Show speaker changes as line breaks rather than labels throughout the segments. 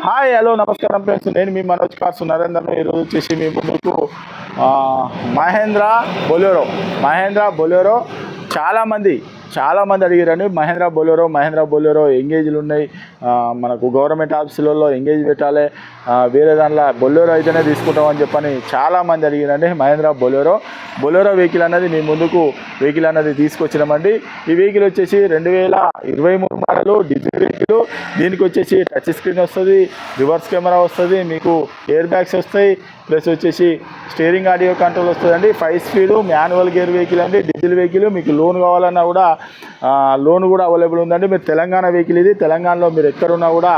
Hi hello నమస్కారం friends, నేను మీ Manoj cars Narender. ఈరోజు వచ్చేసి మీ ముందుకు మహేంద్ర బొలెరో చాలా మంది అడిగారండి. మహేంద్ర బొలెరో ఎంగేజ్లు ఉన్నాయి. మనకు గవర్నమెంట్ ఆఫీసులలో ఎంగేజ్ పెట్టాలి, వేరే దాంట్లో బొలెరో అయితేనే తీసుకుంటామని చెప్పని చాలామంది అడిగారండి. మహేంద్ర బొలెరో వెహికల్ అనేది మీ ముందుకు వెహికల్ అనేది తీసుకొచ్చినామండి. ఈ వెహికల్ వచ్చేసి 2023 మోడలు డీజిల్ వెహికల్. దీనికి వచ్చేసి టచ్ స్క్రీన్ వస్తుంది, రివర్స్ కెమెరా వస్తుంది, మీకు ఎయిర్ బ్యాగ్స్ వస్తాయి, ప్లస్ వచ్చేసి స్టీరింగ్ ఆడియో కంట్రోల్ వస్తుందండి. 5 స్పీడ్ మాన్యువల్ గేర్ వెహికల్ అండి, డీజిల్ వెహికల్. మీకు లోన్ కావాలన్నా కూడా లోన్ కూడా అవైలబుల్ ఉందండి. మీరు తెలంగాణ వెహికల్ ఇది, తెలంగాణలో మీరు ఎక్కడున్నా కూడా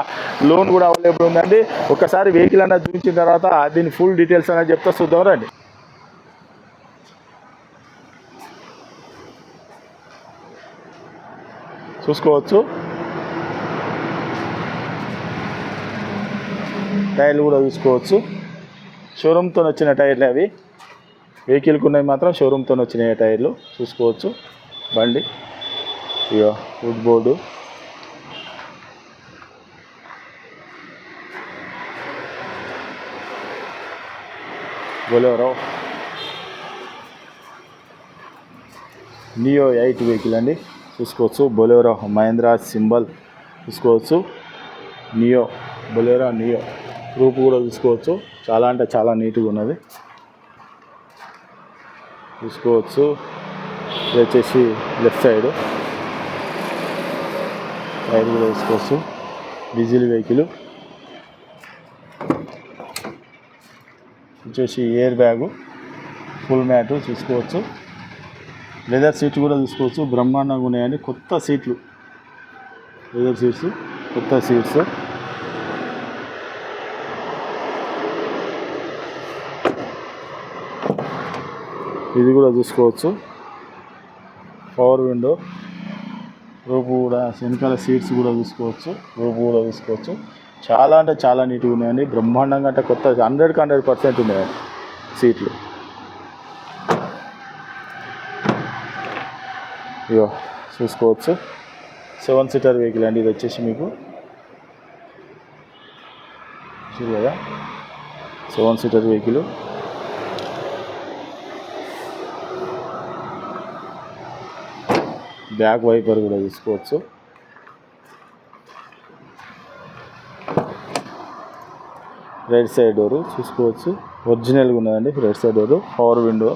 లోన్ కూడా అవైలబుల్ ఉందండి. ఒకసారి వెహికల్ అన్నది చూపించిన తర్వాత దీని ఫుల్ డీటెయిల్స్ అనేది చెప్తా, చూద్దాం రండి. చూసుకోవచ్చు, టైర్లు కూడా చూసుకోవచ్చు. షోరూమ్తో వచ్చిన టైర్లు అవి, వెహికల్కి ఉన్నవి మాత్రం షోరూమ్తో వచ్చిన టైర్లు చూసుకోవచ్చు. బండి ఇక wood board, Bolero Neo 8 vehicle అండి, చూసుకోవచ్చు. బొలెరో మహేంద్ర సింబల్ చూసుకోవచ్చు. బొలెరో నియో రూపు కూడా చూసుకోవచ్చు. చాలా అంటే చాలా నీట్గా ఉన్నది చూసుకోవచ్చు. ఇది వచ్చేసి లెఫ్ట్ సైడ్ టైర్ కూడా చూసుకోవచ్చు. డీజిల్ వెహికల్ వచ్చేసి ఎయిర్ బ్యాగు, ఫుల్ మ్యాట్ చూసుకోవచ్చు. లెదర్ సీట్ కూడా చూసుకోవచ్చు, బ్రహ్మాండంగా ఉన్నాయండి. కొత్త సీట్లు, లెదర్ సీట్స్, కొత్త సీట్స్. ఇది కూడా చూసుకోవచ్చు. పవర్ విండో, రూపు కూడా, వెనకాల సీట్స్ కూడా చూసుకోవచ్చు, రూపు కూడా చూసుకోవచ్చు. చాలా అంటే చాలా నీట్గా ఉన్నాయండి, బ్రహ్మాండంగా. అంటే కొత్త 100% ఉన్నాయండి సీట్లు. ఇగో చూసుకోవచ్చు. 7 సీటర్ వెహికల్ అండి ఇది వచ్చేసి మీకు చూడు కదా, 7 సీటర్ వెహికల్. బ్యాక్ వైపర్ కూడా చూసుకోవచ్చు. రైట్ సైడ్ డోరు చూసుకోవచ్చు, ఒరిజినల్గా ఉన్నదండి right side door. Power window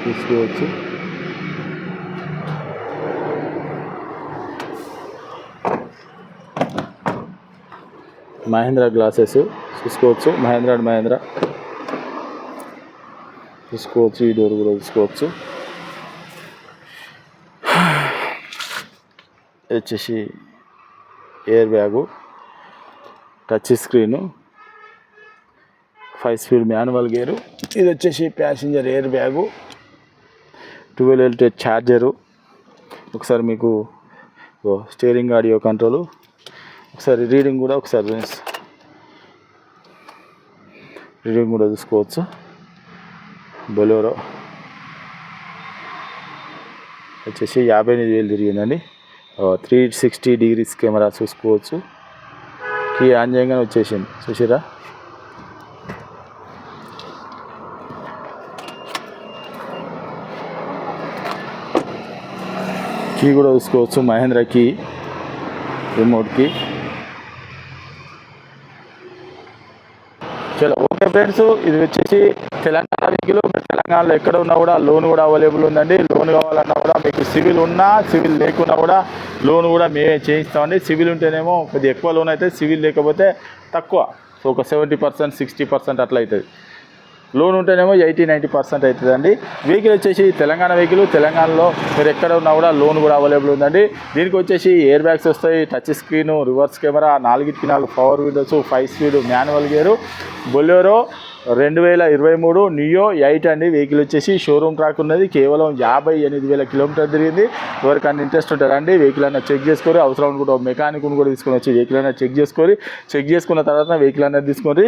చూసుకోవచ్చు. మహేంద్ర గ్లాసెస్ చూసుకోవచ్చు, మహేంద్ర చూసుకోవచ్చు. ఈ డోర్ కూడా చూసుకోవచ్చు. వచ్చేసి air bag, touch screen, 5 speed manual gear. ఇది వచ్చేసి passenger air bag, 12 volt charger. ఒకసారి మీకు స్టీరింగ్ ఆడియో కంట్రోలు, ఒకసారి రీడింగ్ కూడా చూసుకోవచ్చు. బొలెరో వచ్చేసి 58,000 తిరిగిందండి. 360 డిగ్రీస్ కెమెరా చూసుకోవచ్చు. కీ ఆన్ చేయగానే వచ్చేసింది, చూసిరా. కీ కూడా చూసుకోవచ్చు, మహేంద్ర కీ, రిమోట్ కీ. చలో ఓకే ఫ్రెండ్స్, ఇది వచ్చేసి తెలంగాణ వెహికల్. తెలంగాణలో ఎక్కడ ఉన్నా కూడా లోన్ కూడా అవైలబుల్ ఉందండి. లోన్ కావాలన్నా కూడా మీకు సివిల్ ఉన్నా సివిల్ లేకున్నా కూడా లోన్ కూడా మేమే చేయిస్తామండి. సివిల్ ఉంటేనేమో కొద్దిగా ఎక్కువ లోన్ అవుతుంది, సివిల్ లేకపోతే తక్కువ. సో ఒక 70%, 60% అట్లా అవుతుంది. లోన్ ఉంటేనేమో 80-90% అవుతుందండి. వెహికల్ వచ్చేసి తెలంగాణ వెహికల్. తెలంగాణలో మీరు ఎక్కడ ఉన్నా కూడా లోన్ కూడా అవైలబుల్ ఉందండి. దీనికి వచ్చేసి ఎయిర్ బ్యాగ్స్ వస్తాయి, touch screen, reverse camera, 4 power Windows, 5 speed manual gear. Bolero 2023 neo 8 అండి. వెహికల్ వచ్చేసి షోరూమ్ ట్రాక్ ఉన్నది. కేవలం 58,000 కిలోమీటర్ తిరిగింది. ఎవరికన్నా ఇంట్రెస్ట్ ఉంటారండి, వెహికల్ అన్న చెక్ చేసుకొని, అవసరం అనుకుంటే మెకానిక్ను కూడా తీసుకొని వచ్చి వెహికల్ అన్న చెక్ చేసుకున్న తర్వాత వెహికల్ అనేది తీసుకొని,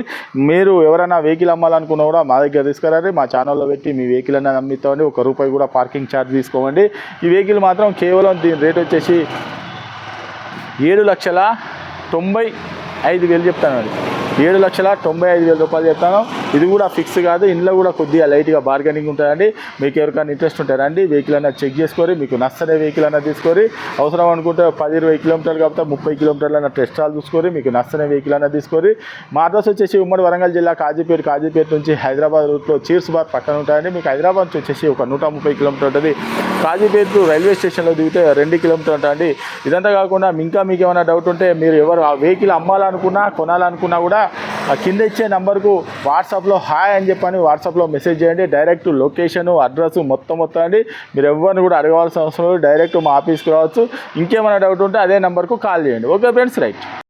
మీరు ఎవరైనా వెహికల్ అమ్మాలనుకున్నా కూడా మా దగ్గర తీసుకురండి. మా ఛానల్లో పెట్టి మీ వెహికల్ అనేది అమ్మిస్తామండి. ₹1 కూడా పార్కింగ్ ఛార్జ్ తీసుకోమండి. ఈ వెహికల్ మాత్రం కేవలం దీని రేట్ వచ్చేసి 7,95,000 చెప్తాను. 7,95,000 రూపాయలు చెప్తాను. ఇది కూడా ఫిక్స్ కాదు, ఇంట్లో కూడా కొద్దిగా లైట్గా బార్గెనింగ్ ఉంటుందండి. మీకు ఎవరికైనా ఇంట్రెస్ట్ ఉంటారండి, వెహికల్ అన్న చెక్ చేసుకొని మీకు నచ్చనే వెహికల్ అన్న తీసుకొని, అవసరం అనుకుంటే 10-20 కిలోమీటర్లు కాబట్టి 30 కిలోమీటర్లు అన్న టెస్ట్ ట్రాల్ చూసుకొని మీకు నచ్చనే వెహికల్ అన్న తీసుకొని. మా అడ్రస్ వచ్చేసి ఉమ్మడి వరంగల్ జిల్లా కాజీపేట నుంచి హైదరాబాద్ రూట్లో చీర్స్ బార్ పక్కన ఉంటాయండి. మీకు హైదరాబాద్ నుంచి వచ్చేసి ఒక 130 కిలోమీటర్ ఉంటుంది. కాజీపేట రైల్వే స్టేషన్లో దిగితే 2 కిలోమీటర్ ఉంటాయండి. ఇదంతా కాకుండా మీకు ఏమైనా డౌట్ ఉంటే మీరు ఎవరు ఆ వెహికల్ అమ్మాలనుకున్నా కొనాలనుకున్నా కూడా ఆ కింద ఇచ్చే నెంబర్కు వాట్సాప్లో హాయ్ అని చెప్పని వాట్సాప్లో మెసేజ్ చేయండి. డైరెక్ట్ లొకేషను అడ్రస్ మొత్తం అండి. మీరు ఎవరిని కూడా అడగవలసిన అవసరం లేదు, డైరెక్ట్ మా ఆఫీస్కి రావచ్చు. ఇంకేమైనా డౌట్ ఉంటే అదే నెంబర్కు కాల్ చేయండి. Okay friends, right.